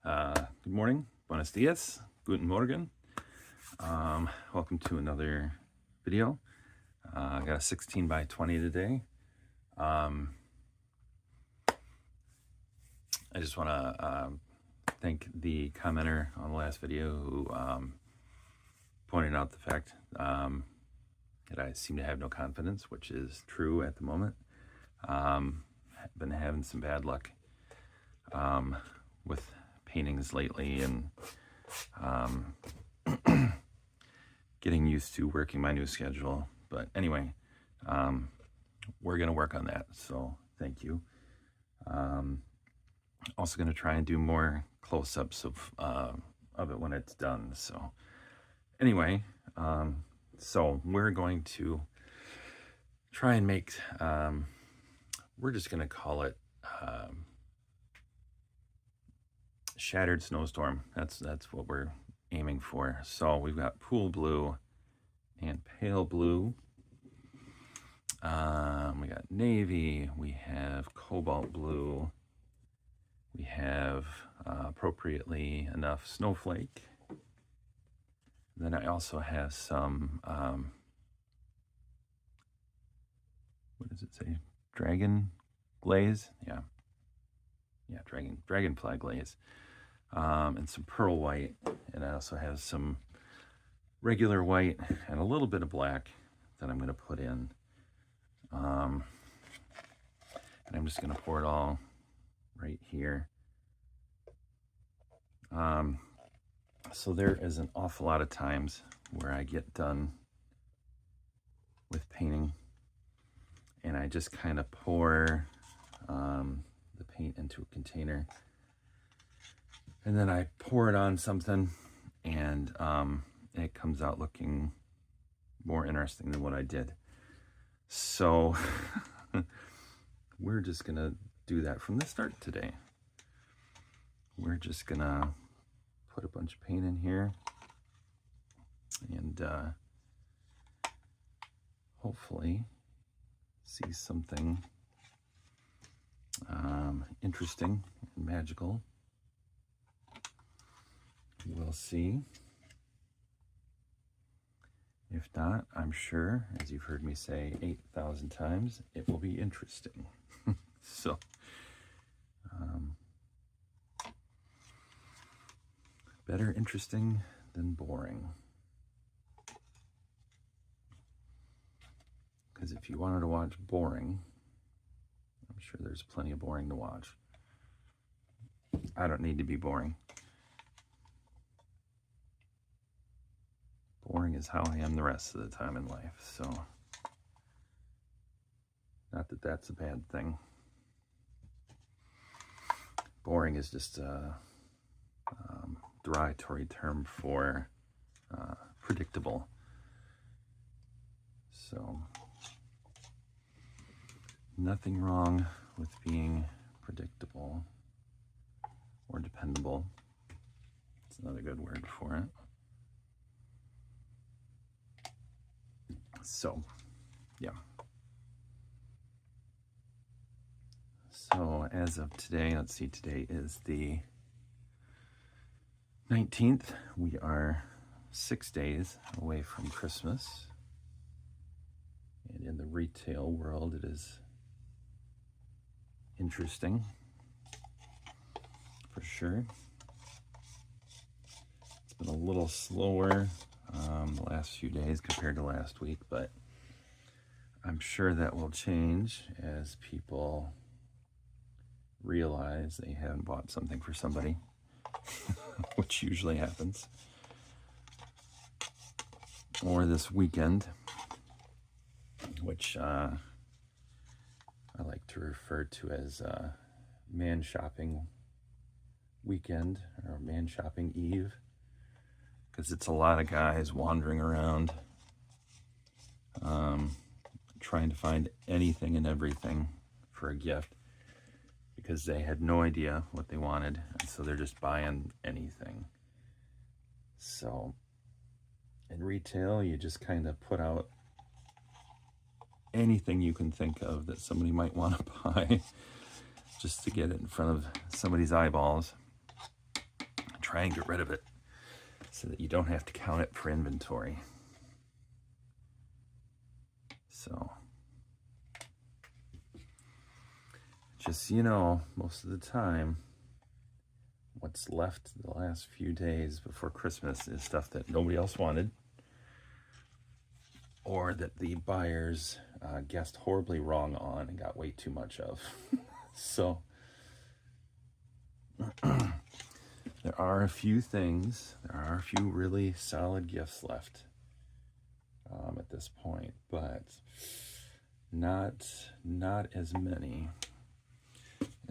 Good morning, buenos dias, guten morgen. Welcome to another video. I got a 16 by 20 today. I just want to thank the commenter on the last video who pointed out the fact that I seem to have no confidence, which is true at the moment. I've been having some bad luck with paintings lately, and getting used to working my new schedule. But anyway, we're gonna work on that, so thank you. Also gonna try and do more close-ups of it when it's done. So anyway, so we're going to try and make we're just gonna call it Shattered Snowstorm. That's what we're aiming for. So we've got pool blue and pale blue. We got navy. We have cobalt blue. We have appropriately enough snowflake. Then I also have some what does it say? Dragon glaze. Yeah, dragonfly glaze. And some pearl white, and I also have some regular white and a little bit of black that I'm going to put in. And I'm just going to pour it all right here. So there is an awful lot of times where I get done with painting and I just kind of pour the paint into a container. And then I pour it on something, and it comes out looking more interesting than what I did. So we're just gonna do that from the start today. We're just gonna put a bunch of paint in here and hopefully see something interesting and magical. We'll see. If not, I'm sure, as you've heard me say 8,000 times, it will be interesting. So, better interesting than boring. Because if you wanted to watch boring, I'm sure there's plenty of boring to watch. I don't need to be boring. Boring is how I am the rest of the time in life, so not that that's a bad thing. Boring is just a derogatory term for predictable. So nothing wrong with being predictable or dependable. It's another good word for it. So, yeah. So as of today, let's see, today is the 19th. We are 6 days away from Christmas. And in the retail world, it is interesting, for sure. It's been a little slower the last few days compared to last week, but I'm sure that will change as people realize they haven't bought something for somebody, which usually happens, or this weekend, which I like to refer to as man shopping weekend or man shopping eve, because it's a lot of guys wandering around trying to find anything and everything for a gift because they had no idea what they wanted, and so they're just buying anything. So in retail, you just kind of put out anything you can think of that somebody might want to buy just to get it in front of somebody's eyeballs. try and get rid of it so that you don't have to count it for inventory. So just, you know, most of the time, what's left the last few days before Christmas is stuff that nobody else wanted, or that the buyers guessed horribly wrong on and got way too much of. So there are a few things, there are a few really solid gifts left at this point, but not as many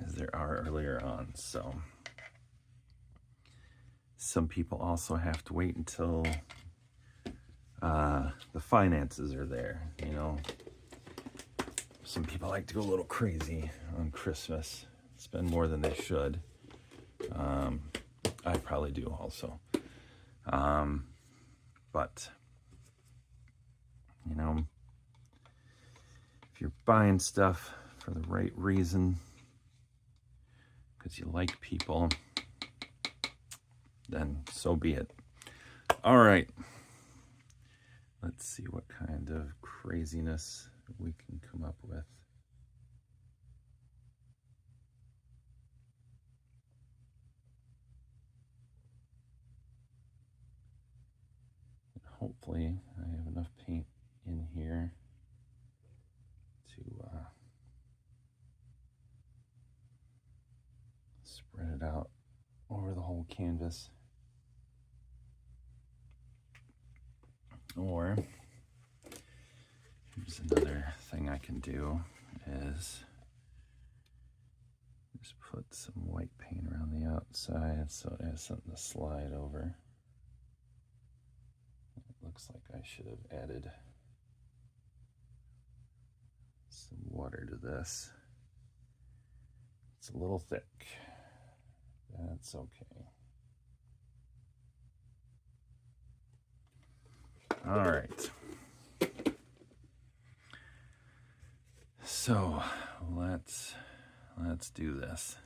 as there are earlier on. So some people also have to wait until the finances are there. You know, some people like to go a little crazy on Christmas, spend more than they should. I probably do also. But, you know, if you're buying stuff for the right reason, because you like people, then so be it. All right. Let's see what kind of craziness we can come up with. And hopefully I have enough paint in here to spread it out over the whole canvas. Or here's another thing I can do is just put some white paint around the outside so it has something to slide over. It looks like I should have added some water to this. It's a little thick. That's okay. All right. So let's do this.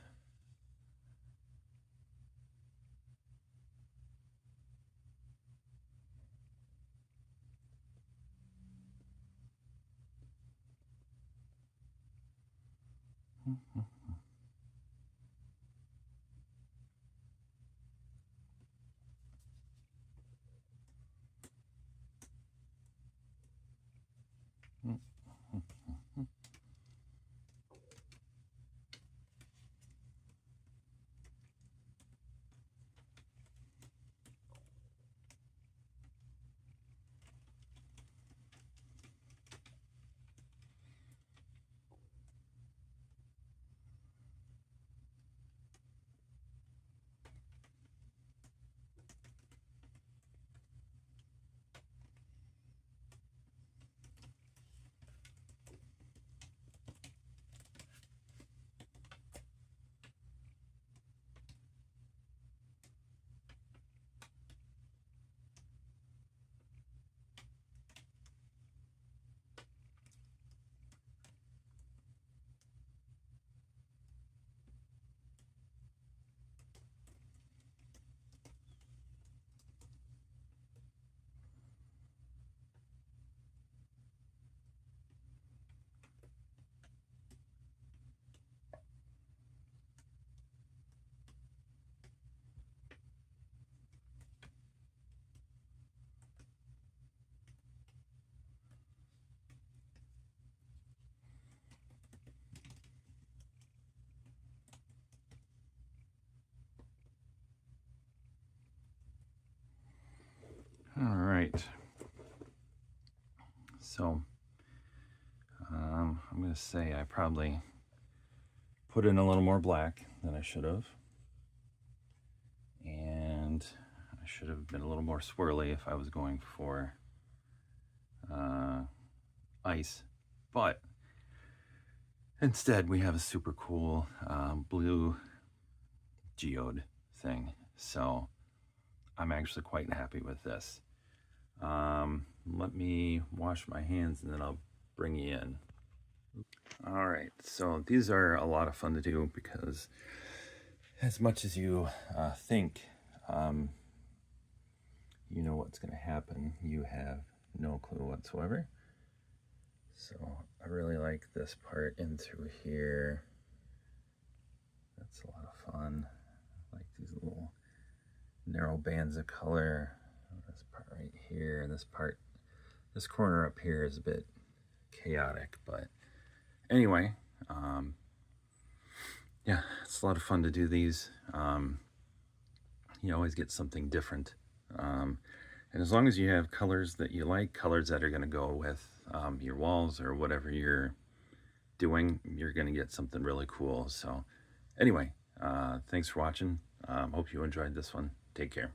All right. So I'm going to say I probably put in a little more black than I should have. And I should have been a little more swirly if I was going for ice. But instead, we have a super cool blue geode thing. So I'm actually quite happy with this. Let me wash my hands and then I'll bring you in. All right, so these are a lot of fun to do because as much as you think you know what's going to happen. You have no clue whatsoever. So I really like this part in through here. That's a lot of fun. I like these little narrow bands of color. This part right here, this part, this corner up here is a bit chaotic, but anyway, yeah, it's a lot of fun to do these. You always get something different. And as long as you have colors that you like, colors that are going to go with your walls or whatever you're doing, you're going to get something really cool. So anyway, thanks for watching. Hope you enjoyed this one. Take care.